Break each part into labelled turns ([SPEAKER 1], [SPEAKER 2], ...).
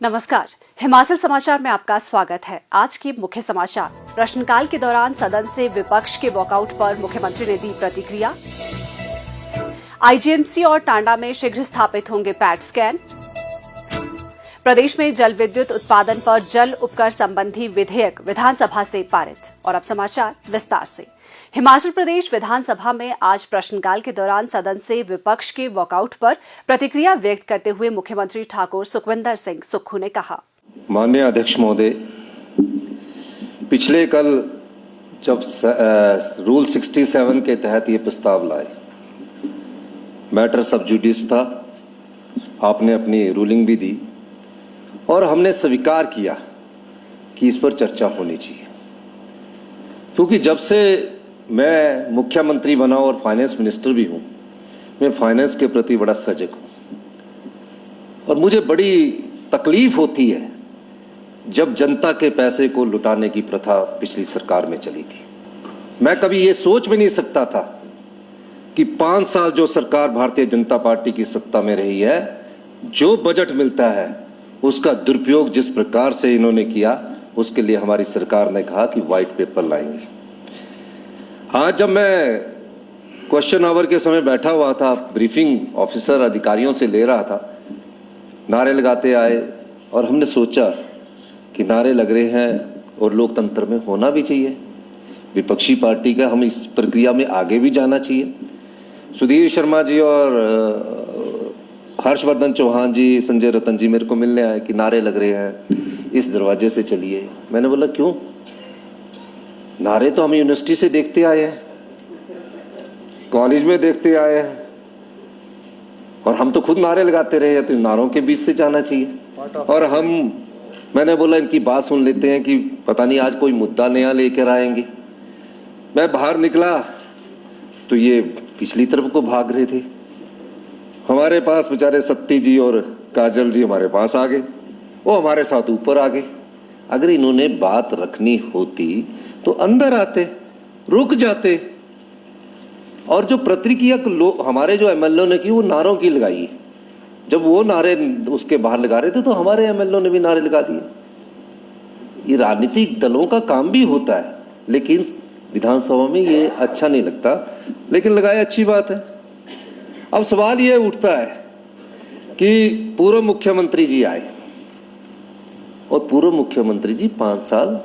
[SPEAKER 1] नमस्कार, हिमाचल समाचार में आपका स्वागत है। आज के मुख्य समाचार। प्रश्नकाल के दौरान सदन से विपक्ष के वॉकआउट पर मुख्यमंत्री ने दी प्रतिक्रिया। आईजीएमसी और टांडा में शीघ्र स्थापित होंगे पैट स्कैन। प्रदेश में जल विद्युत उत्पादन पर जल उपकर संबंधी विधेयक विधानसभा से पारित। और अब समाचार विस्तार से। हिमाचल प्रदेश विधानसभा में आज प्रश्नकाल के दौरान सदन से विपक्ष के वॉकआउट पर प्रतिक्रिया व्यक्त करते हुए मुख्यमंत्री ठाकुर सुखविंदर सिंह सुक्खू ने कहा,
[SPEAKER 2] माननीय अध्यक्ष महोदय, पिछले कल जब रूल 67 के तहत ये प्रस्ताव लाए, मैटर सब जुडिस था, आपने अपनी रूलिंग भी दी और हमने स्वीकार किया कि इस पर चर्चा होनी चाहिए, क्योंकि जब से मैं मुख्यमंत्री बना और फाइनेंस मिनिस्टर भी हूं, मैं फाइनेंस के प्रति बड़ा सजग हूं और मुझे बड़ी तकलीफ होती है जब जनता के पैसे को लुटाने की प्रथा पिछली सरकार में चली थी। मैं कभी ये सोच भी नहीं सकता था कि 5 साल जो सरकार भारतीय जनता पार्टी की सत्ता में रही है, जो बजट मिलता है उसका दुरुपयोग जिस प्रकार से इन्होंने किया, उसके लिए हमारी सरकार ने कहा कि व्हाइट पेपर लाएंगे। आज जब मैं क्वेश्चन आवर के समय बैठा हुआ था, ब्रीफिंग ऑफिसर अधिकारियों से ले रहा था, नारे लगाते आए और हमने सोचा कि नारे लग रहे हैं और लोकतंत्र में होना भी चाहिए, विपक्षी पार्टी का हम इस प्रक्रिया में आगे भी जाना चाहिए। सुधीर शर्मा जी और हर्षवर्धन चौहान जी, संजय रतन जी मेरे को मिलने आए कि नारे लग रहे हैं, इस दरवाजे से चलिए। मैंने बोला क्यों? नारे तो हम यूनिवर्सिटी से देखते आए हैं, कॉलेज में देखते आए हैं और हम तो खुद नारे लगाते रहे हैं, तो नारों के बीच से जाना चाहिए। और मैंने बोला इनकी बात सुन लेते हैं कि पता नहीं आज कोई मुद्दा नया लेकर आएंगे। मैं बाहर निकला तो ये पिछली तरफ को भाग रहे थे। हमारे पास बेचारे सत्ती जी और काजल जी हमारे पास आ गए, वो हमारे साथ ऊपर आ गए। अगर इन्होंने बात रखनी होती तो अंदर आते, रुक जाते और जो प्रतिक्रिया हमारे जो एमएलए ने की वो नारों की लगाई। जब वो नारे उसके बाहर लगा रहे थे तो हमारे एमएलए ने भी नारे लगा दिए। ये राजनीतिक दलों का काम भी होता है, लेकिन विधानसभा में ये अच्छा नहीं लगता, लेकिन लगाए अच्छी बात है। अब सवाल ये उठता है कि पूर्व मुख्यमंत्री जी आए और पूर्व मुख्यमंत्री जी 5 साल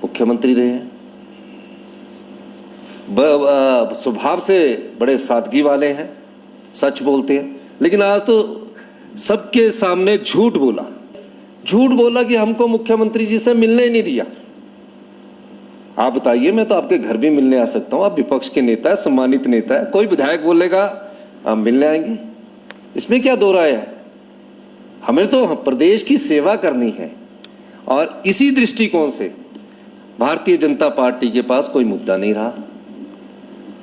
[SPEAKER 2] मुख्यमंत्री रहे हैं, स्वभाव से बड़े सादगी वाले हैं, सच बोलते हैं, लेकिन आज तो सबके सामने झूठ बोला कि हमको मुख्यमंत्री जी से मिलने ही नहीं दिया। आप बताइए, मैं तो आपके घर भी मिलने आ सकता हूं, आप विपक्ष के नेता है, सम्मानित नेता है, कोई विधायक बोलेगा हम मिलने आएंगे, इसमें क्या दो राय है? हमें तो प्रदेश की सेवा करनी है और इसी दृष्टिकोण से भारतीय जनता पार्टी के पास कोई मुद्दा नहीं रहा।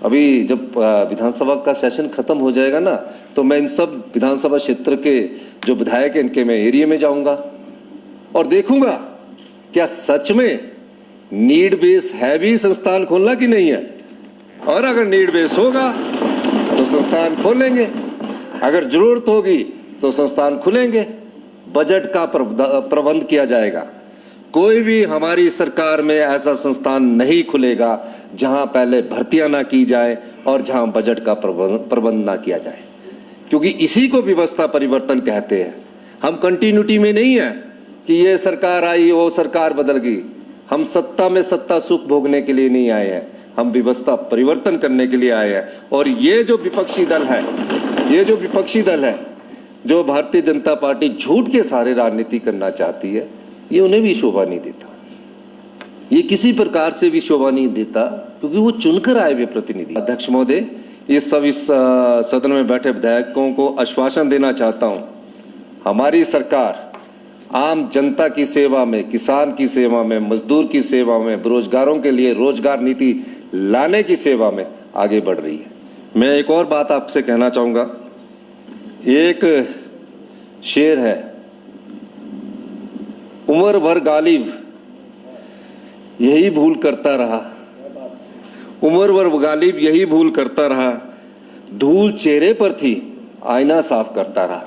[SPEAKER 2] अभी जब विधानसभा का सेशन खत्म हो जाएगा ना, तो मैं इन सब विधानसभा क्षेत्र के जो विधायक हैं इनके मैं एरिया में जाऊंगा और देखूंगा क्या सच में नीड बेस है भी संस्थान खोलना कि नहीं है। और अगर नीड बेस होगा तो संस्थान खोलेंगे, अगर जरूरत होगी तो संस्थान खुलेंगे, बजट का प्रबंध किया जाएगा। कोई भी हमारी सरकार में ऐसा संस्थान नहीं खुलेगा जहां पहले भर्तियां ना की जाए और जहां बजट का प्रबंध ना किया जाए, क्योंकि इसी को व्यवस्था परिवर्तन कहते हैं। हम कंटिन्यूटी में नहीं है कि ये सरकार आई वो सरकार बदल गई। हम सत्ता में सत्ता सुख भोगने के लिए नहीं आए हैं, हम व्यवस्था परिवर्तन करने के लिए आए हैं। और ये जो विपक्षी दल है, जो भारतीय जनता पार्टी झूठ के सारे राजनीति करना चाहती है, ये उन्हें भी शोभा नहीं देता, ये किसी प्रकार से भी शोभा नहीं देता, क्योंकि वो चुनकर आए हुए प्रतिनिधि। अध्यक्ष महोदय, ये सब इस सदन में बैठे विधायकों को आश्वासन देना चाहता हूं, हमारी सरकार आम जनता की सेवा में, किसान की सेवा में, मजदूर की सेवा में, बेरोजगारों के लिए रोजगार नीति लाने की सेवा में आगे बढ़ रही है। मैं एक और बात आपसे कहना चाहूंगा, एक शेर है, उम्र भर गालिब यही भूल करता रहा, उम्र भर गालिब यही भूल करता रहा, धूल चेहरे पर थी आईना साफ करता रहा।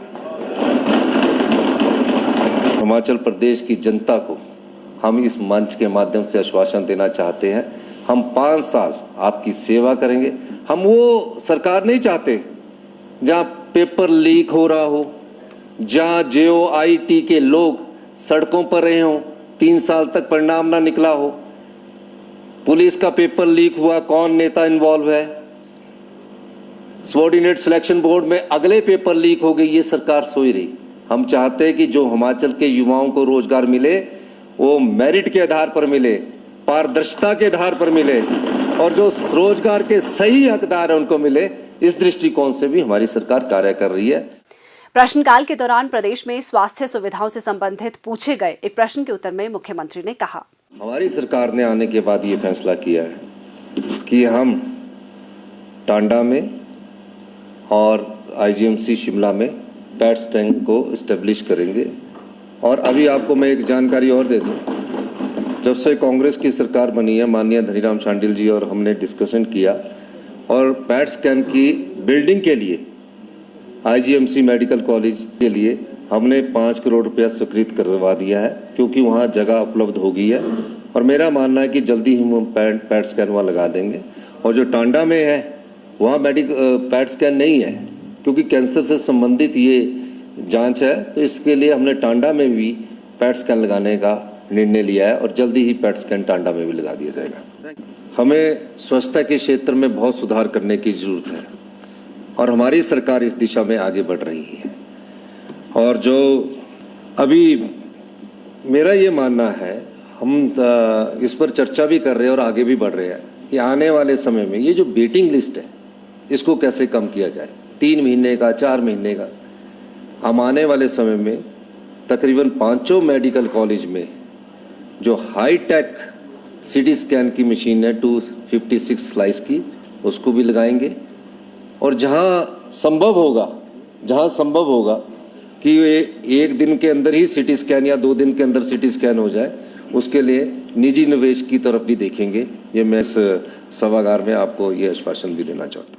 [SPEAKER 2] हिमाचल प्रदेश की जनता को हम इस मंच के माध्यम से आश्वासन देना चाहते हैं, हम 5 साल आपकी सेवा करेंगे। हम वो सरकार नहीं चाहते जहां पेपर लीक हो रहा हो, जहां JOIT के लोग सड़कों पर रहे हों, 3 साल तक परिणाम ना निकला हो, पुलिस का पेपर लीक हुआ, कौन नेता इन्वॉल्व है, सबऑर्डिनेट सिलेक्शन बोर्ड में अगले पेपर लीक हो गई, ये सरकार सोई रही। हम चाहते हैं कि जो हिमाचल के युवाओं को रोजगार मिले वो मेरिट के आधार पर मिले, पारदर्शिता के आधार पर मिले, और जो रोजगार के सही हकदार है उनको मिले। इस दृष्टिकोण से भी हमारी सरकार कार्य कर रही है।
[SPEAKER 1] प्रश्नकाल के दौरान प्रदेश में स्वास्थ्य सुविधाओं से संबंधित पूछे गए एक प्रश्न के उत्तर में मुख्यमंत्री ने कहा,
[SPEAKER 2] हमारी सरकार ने आने के बाद ये फैसला किया है कि हम टांडा में और IGMC शिमला में पैट्स टैंक को इस्टेब्लिश करेंगे। और अभी आपको मैं एक जानकारी और दे दूं, जब से कांग्रेस की सरकार बनी है, माननीय धनीराम शांडिल जी और हमने डिस्कशन किया और पैट स्कैन की बिल्डिंग के लिए IGMC मेडिकल कॉलेज के लिए हमने 5 करोड़ रुपया स्वीकृत करवा दिया है, क्योंकि वहाँ जगह उपलब्ध हो गई है। और मेरा मानना है कि जल्दी ही हम पैट स्कैन वहाँ लगा देंगे। और जो टांडा में है वहाँ पैट स्कैन नहीं है, क्योंकि कैंसर से संबंधित ये जांच है, तो इसके लिए हमने टांडा में भी पैट स्कैन लगाने का निर्णय लिया है और जल्दी ही पैट स्कैन टांडा में भी लगा दिया जाएगा। हमें स्वच्छता के क्षेत्र में बहुत सुधार करने की जरूरत है और हमारी सरकार इस दिशा में आगे बढ़ रही है। और जो अभी मेरा ये मानना है, हम इस पर चर्चा भी कर रहे हैं और आगे भी बढ़ रहे हैं कि आने वाले समय में ये जो वेटिंग लिस्ट है इसको कैसे कम किया जाए, 3 महीने का, 4 महीने का। हम आने वाले समय में तकरीबन 5 मेडिकल कॉलेज में जो हाई टेक CT स्कैन की मशीन है 256 स्लाइस की, उसको भी लगाएंगे। और जहाँ संभव होगा कि एक दिन के अंदर ही CT स्कैन या 2 दिन के अंदर CT स्कैन हो जाए, उसके लिए निजी निवेश की तरफ भी देखेंगे। ये मैं इस सभागार में आपको ये आश्वासन भी देना चाहता हूँ।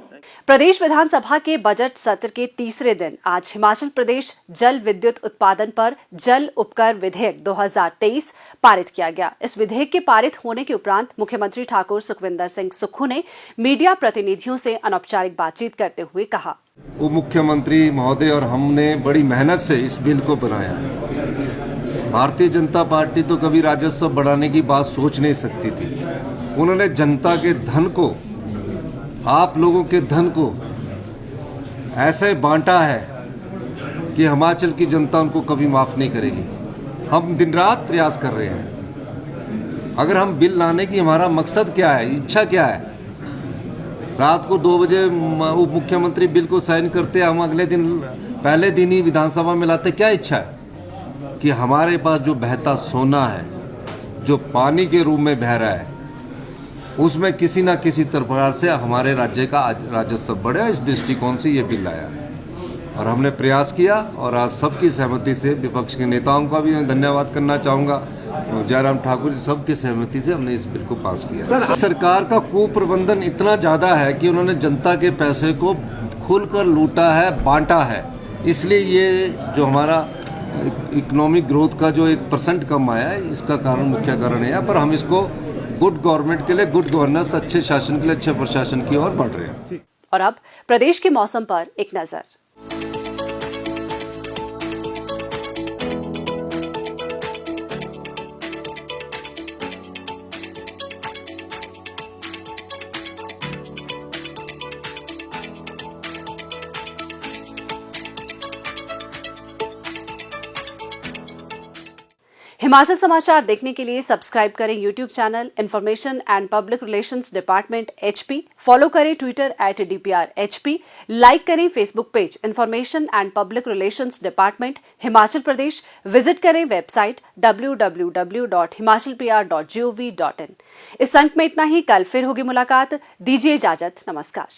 [SPEAKER 1] प्रदेश विधानसभा के बजट सत्र के तीसरे दिन आज हिमाचल प्रदेश जल विद्युत उत्पादन पर जल उपकर विधेयक 2023 पारित किया गया। इस विधेयक के पारित होने के उपरांत मुख्यमंत्री ठाकुर सुखविंदर सिंह सुक्खू ने मीडिया प्रतिनिधियों से अनौपचारिक बातचीत करते हुए कहा,
[SPEAKER 2] उप मुख्यमंत्री महोदय और हमने बड़ी मेहनत से इस बिल को बनाया है। भारतीय जनता पार्टी तो कभी राजस्व बढ़ाने की बात सोच नहीं सकती थी। उन्होंने जनता के धन को, आप लोगों के धन को ऐसे बांटा है कि हिमाचल की जनता उनको कभी माफ नहीं करेगी। हम दिन रात प्रयास कर रहे हैं। अगर हम बिल लाने की हमारा मकसद क्या है, इच्छा क्या है, रात को 2 बजे उप मुख्यमंत्री बिल को साइन करते, हम अगले दिन पहले दिन ही विधानसभा में लाते, क्या इच्छा है कि हमारे पास जो बहता सोना है, जो पानी के रूप में बह रहा है, उसमें किसी ना किसी प्रकार से हमारे राज्य का राजस्व बढ़े। इस दृष्टिकोण से ये बिल आया और हमने प्रयास किया और आज सबकी सहमति से, विपक्ष के नेताओं का भी मैं धन्यवाद करना चाहूँगा, जयराम ठाकुर जी, सबकी सहमति से हमने इस बिल को पास किया। सरकार का कुप्रबंधन इतना ज़्यादा है कि उन्होंने जनता के पैसे को खुलकर लूटा है, बांटा है। इसलिए ये जो हमारा इकोनॉमिक ग्रोथ का जो 1% कम आया है, इसका कारण, मुख्य कारण है। पर हम इसको गुड गवर्नमेंट के लिए, गुड गवर्नेंस, अच्छे शासन के लिए, अच्छे प्रशासन की ओर बढ़ रहे हैं।
[SPEAKER 1] और अब प्रदेश के मौसम पर एक नजर। हिमाचल समाचार देखने के लिए सब्सक्राइब करें YouTube channel information and public relations department HP, follow करें ट्विटर @DPR HP, लाइक करें Facebook page information and public relations department Himachal Pradesh, visit करें वेबसाइट www.himachalpr.gov.in। इस अंक में इतना ही। कल फिर होगी मुलाकात। दीजिए इजाजत। नमस्कार।